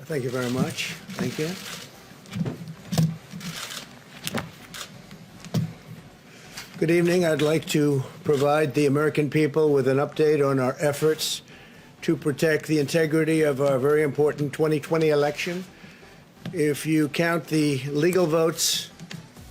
Thank you very much. Thank you. Good evening. I'd like to provide the American people with an update on our efforts to protect the integrity of our very important 2020 election. If you count the legal votes,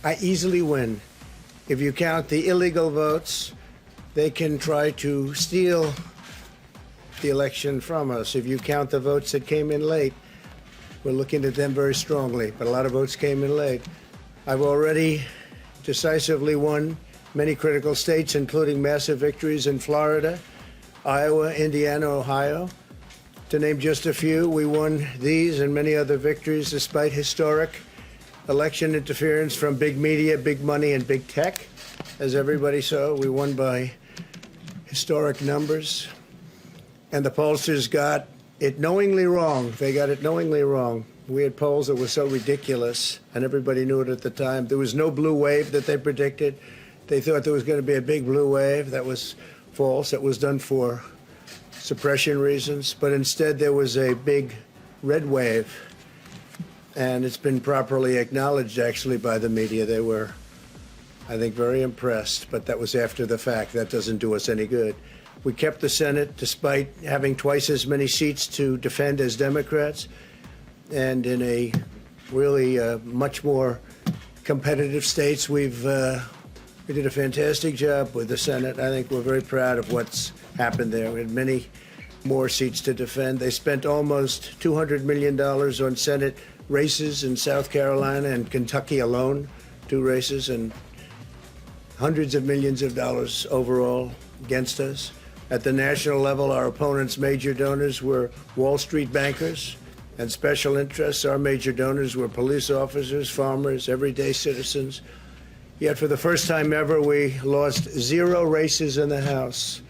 I easily win. If you count the illegal votes, they can try to steal the election from us. If you count the votes that came in late, we're looking at them very strongly, but a lot of votes came in late. I've already decisively won many critical states, including massive victories in Florida, Iowa, Indiana, Ohio. To name just a few, we won these and many other victories despite historic election interference from big media, big money, and big tech. As everybody saw, we won by historic numbers. And the pollsters got it knowingly wrong. They got it knowingly wrong. We had polls that were so ridiculous, and everybody knew it at the time. There was no blue wave that they predicted. They thought there was going to be a big blue wave. That was false. It was done for suppression reasons. But instead, there was a big red wave. And it's been properly acknowledged, actually, by the media. They were, I think, very impressed. But that was after the fact. That doesn't do us any good. We kept the Senate despite having twice as many seats to defend as Democrats. And in a really much more competitive states, we did a fantastic job with the Senate. I think we're very proud of what's happened there. We had many more seats to defend. They spent almost $200 million on Senate races in South Carolina and Kentucky alone, 2 races, and hundreds of millions of dollars overall against us. At the national level, our opponents' major donors were Wall Street bankers and special interests. Our major donors were police officers, farmers, everyday citizens. Yet for the first time ever, we lost 0 races in the House.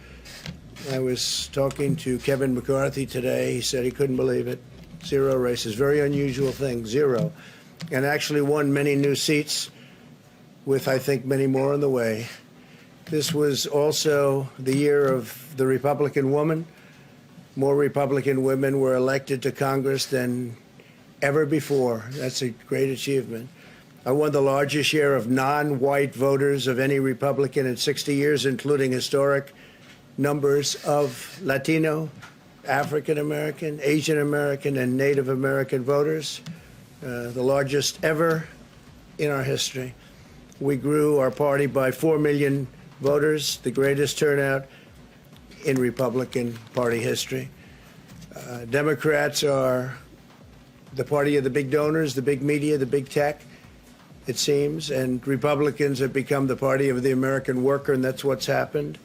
I was talking to Kevin McCarthy today. He said he couldn't believe it. 0 races, very unusual thing, 0. And actually won many new seats with, I think, many more on the way. This was also the year of the Republican woman. More Republican women were elected to Congress than ever before. That's a great achievement. I won the largest share of non-white voters of any Republican in 60 years, including historic numbers of Latino, African American, Asian American, and Native American voters, the largest ever in our history. We grew our party by 4 million voters, the greatest turnout in Republican Party history. Democrats are the party of the big donors, the big media, the big tech, it seems, and Republicans have become the party of the American worker, and that's what's happened.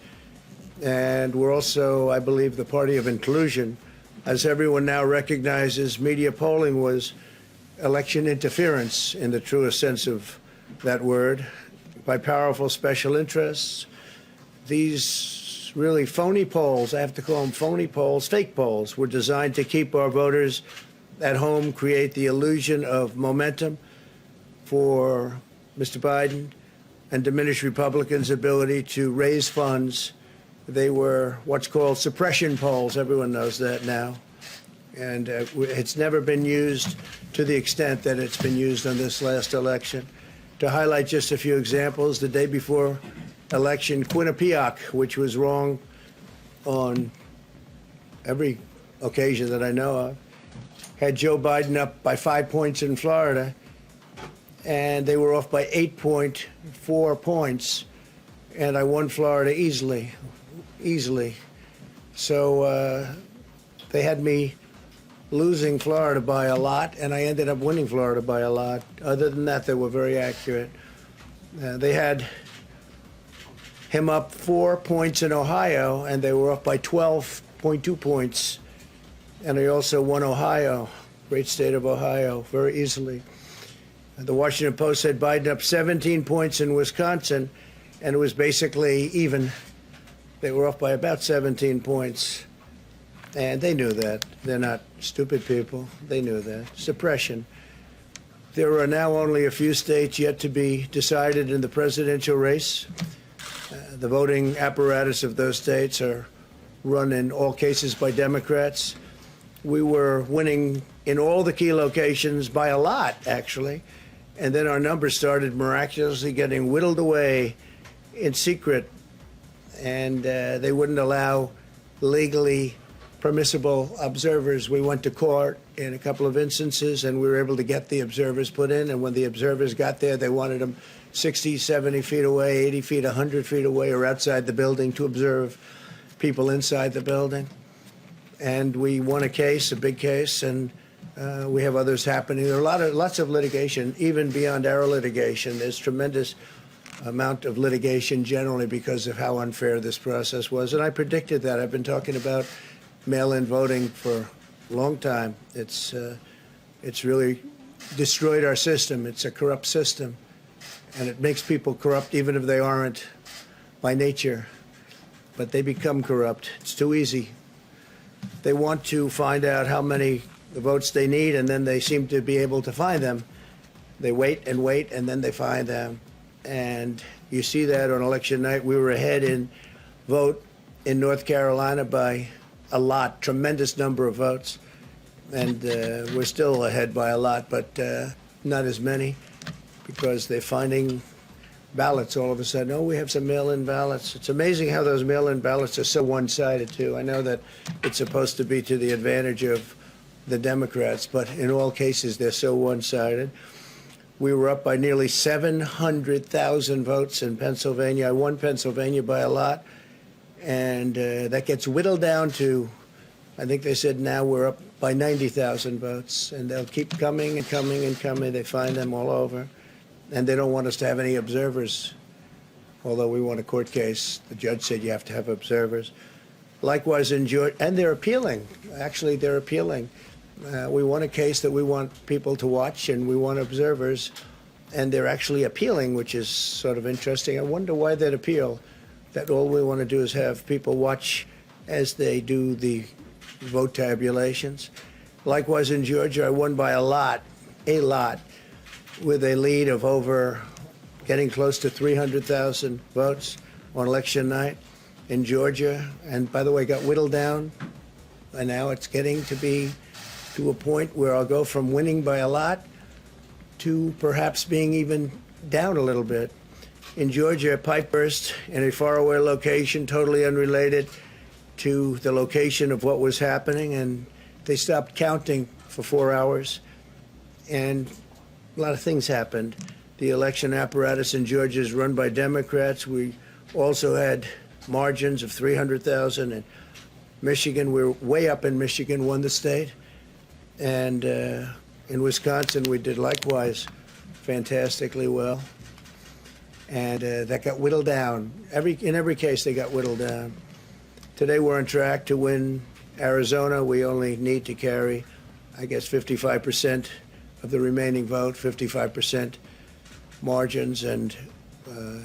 And we're also, I believe, the party of inclusion. As everyone now recognizes, media polling was election interference in the truest sense of that word, by powerful special interests. These really phony polls, I have to call them phony polls, fake polls, were designed to keep our voters at home, create the illusion of momentum for Mr. Biden, and diminish Republicans' ability to raise funds. They were what's called suppression polls. Everyone knows that now. And it's never been used to the extent that it's been used on this last election. To highlight just a few examples, the day before election, Quinnipiac, which was wrong on every occasion that I know of, had Joe Biden up by 5 points in Florida, and they were off by 8.4 points, and I won Florida easily. So they had me losing Florida by a lot, and I ended up winning Florida by a lot. Other than that, they were very accurate. They had him up 4 points in Ohio, and they were up by 12.2 points. And I also won Ohio, great state of Ohio, very easily. The Washington Post said Biden up 17 points in Wisconsin, and it was basically even. They were off by about 17 points. And they knew that. They're not stupid people. They knew that. Suppression. There are now only a few states yet to be decided in the presidential race. The voting apparatus of those states are run in all cases by Democrats. We were winning in all the key locations by a lot, actually. And then our numbers started miraculously getting whittled away in secret, and they wouldn't allow legally permissible observers. We went to court in a couple of instances, and we were able to get the observers put in. And when the observers got there, they wanted them 60, 70 feet away, 80 feet, 100 feet away, or outside the building to observe people inside the building. And we won a case, a big case, and we have others happening. There are lots of litigation, even beyond our litigation. There's tremendous amount of litigation generally because of how unfair this process was. And I predicted that. I've been talking about mail-in voting for a long time. It's really destroyed our system. It's a corrupt system. And it makes people corrupt even if they aren't by nature. But they become corrupt. It's too easy. They want to find out how many votes they need, and then they seem to be able to find them. They wait, and then they find them. And you see that on election night. We were ahead in vote in North Carolina by a lot, tremendous number of votes. And we're still ahead by a lot, but not as many, because they're finding ballots all of a sudden. Oh, we have some mail-in ballots. It's amazing how those mail-in ballots are so one-sided, too. I know that it's supposed to be to the advantage of the Democrats, but in all cases, they're so one-sided. We were up by nearly 700,000 votes in Pennsylvania. I won Pennsylvania by a lot, and that gets whittled down to, I think they said now we're up by 90,000 votes, and they'll keep coming and coming and coming. They find them all over, and they don't want us to have any observers, although we won a court case. The judge said you have to have observers. Likewise in Georgia, and they're appealing. Actually, they're appealing. We won a case that we want people to watch, and we want observers, and they're actually appealing, which is sort of interesting. I wonder why they'd appeal, that all we want to do is have people watch as they do the vote tabulations. Likewise in Georgia, I won by a lot, with a lead of over getting close to 300,000 votes on election night in Georgia. And by the way, got whittled down, and now it's getting to be to a point where I'll go from winning by a lot to perhaps being even down a little bit. In Georgia, a pipe burst in a faraway location, totally unrelated to the location of what was happening, and they stopped counting for 4 hours, and a lot of things happened. The election apparatus in Georgia is run by Democrats. We also had margins of 300,000 in Michigan. We're way up in Michigan, won the state. And in Wisconsin, we did likewise fantastically well. And that got whittled down. In every case, they got whittled down. Today, we're on track to win Arizona. We only need to carry, I guess, 55% of the remaining vote, 55% margins. And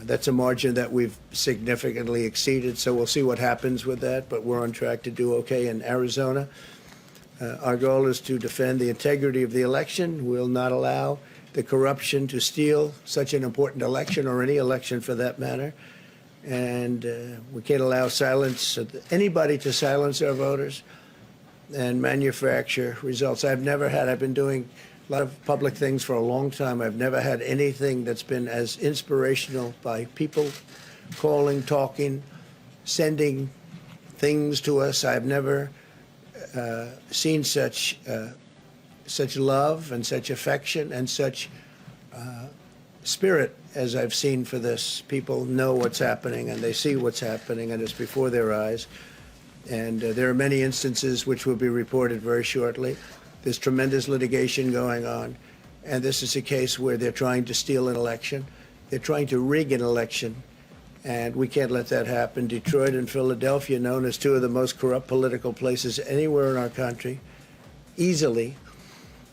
that's a margin that we've significantly exceeded. So we'll see what happens with that. But we're on track to do okay in Arizona. Our goal is to defend the integrity of the election. We'll not allow the corruption to steal such an important election, or any election for that matter. And we can't allow anybody to silence our voters and manufacture results. I've been doing a lot of public things for a long time. I've never had anything that's been as inspirational, by people calling, talking, sending things to us. I've never seen such love and such affection and such spirit as I've seen for this. People know what's happening, and they see what's happening, and it's before their eyes. And there are many instances which will be reported very shortly. There's tremendous litigation going on, and this is a case where they're trying to steal an election. They're trying to rig an election, and we can't let that happen. Detroit and Philadelphia, known as two of the most corrupt political places anywhere in our country, easily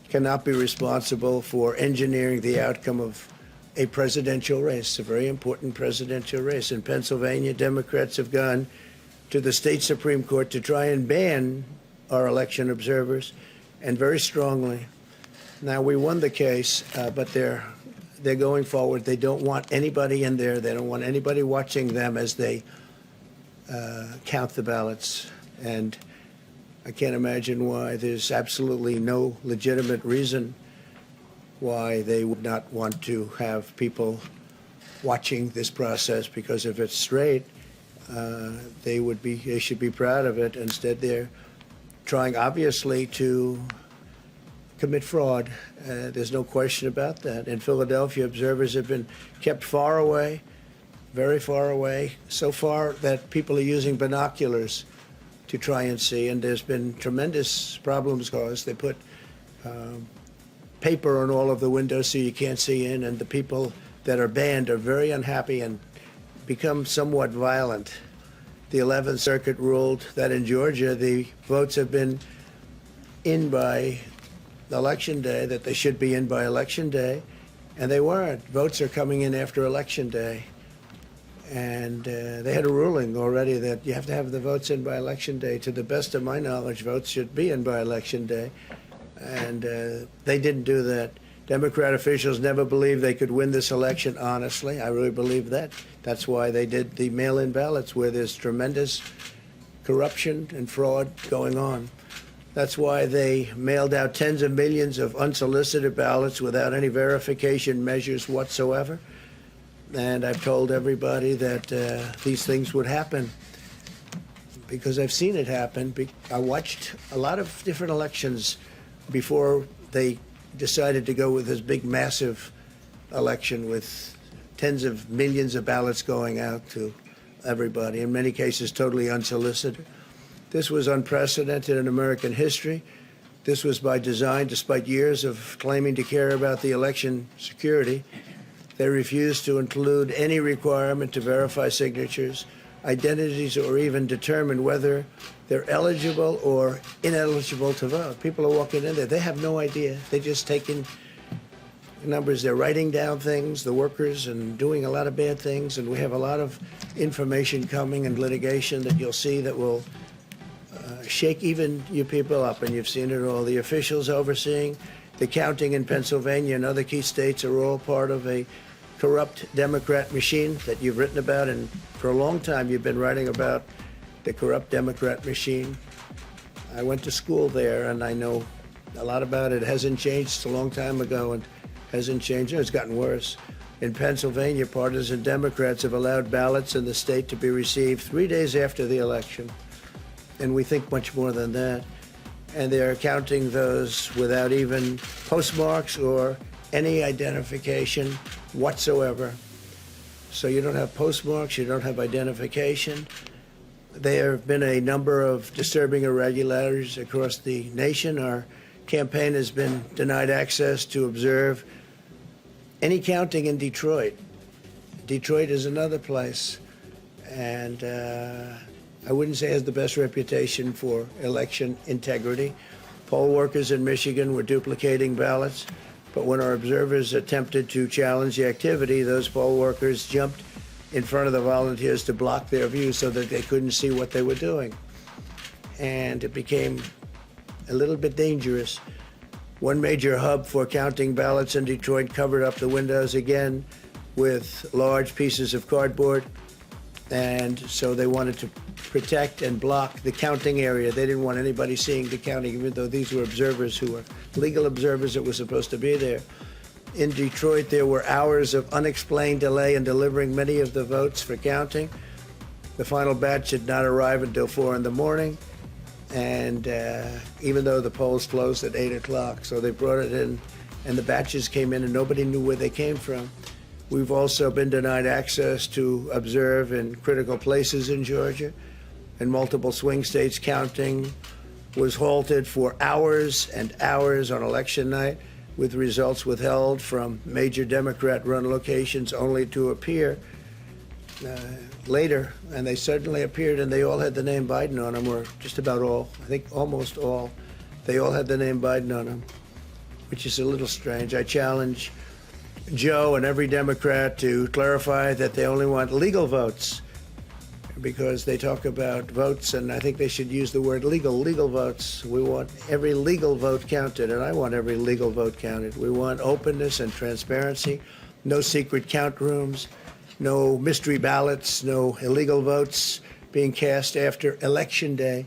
cannot be responsible for engineering the outcome of a presidential race, a very important presidential race. In Pennsylvania, Democrats have gone to the state Supreme Court to try and ban our election observers, and very strongly. Now, we won the case, but they're going forward. They don't want anybody in there. They don't want anybody watching them as they count the ballots. And I can't imagine why. There's absolutely no legitimate reason why they would not want to have people watching this process, because if it's straight, they should be proud of it. Instead, they're trying, obviously, to commit fraud. There's no question about that. In Philadelphia, observers have been kept far away, very far away, so far that people are using binoculars to try and see, and there's been tremendous problems caused. They put paper on all of the windows so you can't see in, and the people that are banned are very unhappy and become somewhat violent. The 11th Circuit ruled that in Georgia the votes have been in by Election Day, that they should be in by Election Day, and they weren't. Votes are coming in after Election Day. And they had a ruling already that you have to have the votes in by Election Day. To the best of my knowledge, votes should be in by Election Day. And they didn't do that. Democrat officials never believed they could win this election honestly. I really believe that. That's why they did the mail-in ballots, where there's tremendous corruption and fraud going on. That's why they mailed out tens of millions of unsolicited ballots without any verification measures whatsoever. And I've told everybody that these things would happen because I've seen it happen. I watched a lot of different elections before they decided to go with this big, massive election with tens of millions of ballots going out to everybody, in many cases totally unsolicited. This was unprecedented in American history. This was by design, despite years of claiming to care about the election security. They refused to include any requirement to verify signatures, identities, or even determine whether they're eligible or ineligible to vote. People are walking in there. They have no idea. They're just taking numbers. They're writing down things, the workers, and doing a lot of bad things. And we have a lot of information coming and litigation that you'll see that will shake even you people up. And you've seen it all. The officials overseeing the counting in Pennsylvania and other key states are all part of a corrupt Democrat machine that you've written about, and for a long time you've been writing about the corrupt Democrat machine. I went to school there and I know a lot about it. It hasn't changed. It's a long time ago and hasn't changed. It's gotten worse. In Pennsylvania, partisan Democrats have allowed ballots in the state to be received 3 days after the election, and we think much more than that. And they're counting those without even postmarks or any identification whatsoever. So you don't have postmarks, you don't have identification. There have been a number of disturbing irregularities across the nation. Our campaign has been denied access to observe any counting in Detroit. Detroit is another place, and I wouldn't say it has the best reputation for election integrity. Poll workers in Michigan were duplicating ballots, but when our observers attempted to challenge the activity, those poll workers jumped in front of the volunteers to block their view so that they couldn't see what they were doing. And it became a little bit dangerous. One major hub for counting ballots in Detroit covered up the windows again with large pieces of cardboard. And so they wanted to protect and block the counting area. They didn't want anybody seeing the counting, even though these were observers who were legal observers that were supposed to be there. In Detroit, there were hours of unexplained delay in delivering many of the votes for counting. The final batch did not arrive until 4 in the morning, and even though the polls closed at 8 o'clock. So they brought it in, and the batches came in, and nobody knew where they came from. We've also been denied access to observe in critical places in Georgia. In multiple swing states, counting was halted for hours and hours on election night, with results withheld from major Democrat-run locations only to appear later. And they suddenly appeared, and they all had the name Biden on them, or just about all. I think almost all. They all had the name Biden on them, which is a little strange. I challenge Joe and every Democrat to clarify that they only want legal votes, because they talk about votes, and I think they should use the word legal votes. We want every legal vote counted, and I want every legal vote counted. We want openness and transparency, no secret count rooms, no mystery ballots, no illegal votes being cast after Election Day.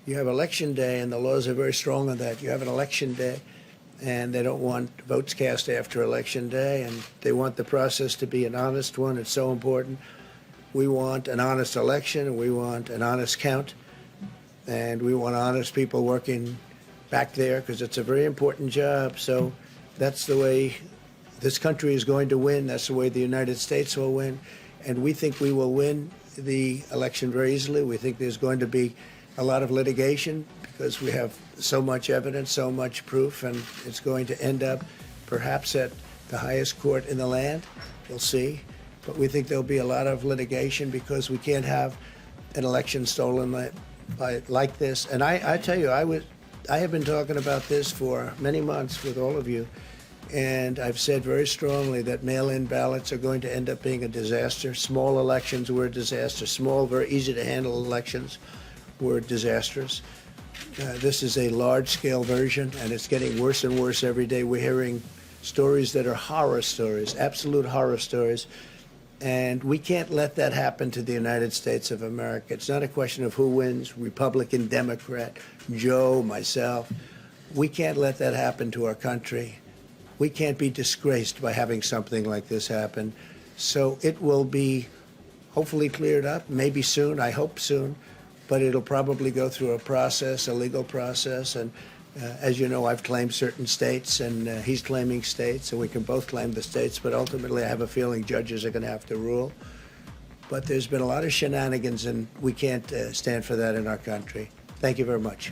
You have election day, and the laws are very strong on that. You have an election day, and they don't want votes cast after election day, and they want the process to be an honest one. It's so important. We want an honest election, and we want an honest count, and we want honest people working back there because it's a very important job. So that's the way this country is going to win. That's the way the United States will win, and we think we will win the election very easily. We think there's going to be a lot of litigation because we have so much evidence, so much proof, and it's going to end up perhaps at the highest court in the land. We'll see. But we think there'll be a lot of litigation because we can't have an election stolen like this. And I tell you, I have been talking about this for many months with all of you, and I've said very strongly that mail-in ballots are going to end up being a disaster. Small elections were a disaster. Small, very easy to handle elections were disastrous. This is a large-scale version, and it's getting worse and worse every day. We're hearing stories that are horror stories, absolute horror stories, and we can't let that happen to the United States of America. It's not a question of who wins, Republican, Democrat, Joe, myself. We can't let that happen to our country. We can't be disgraced by having something like this happen. So it will be hopefully cleared up, maybe soon, I hope soon, but it'll probably go through a process, a legal process. And as you know, I've claimed certain states, and he's claiming states, and we can both claim the states, but ultimately I have a feeling judges are going to have to rule. But there's been a lot of shenanigans, and we can't stand for that in our country. Thank you very much.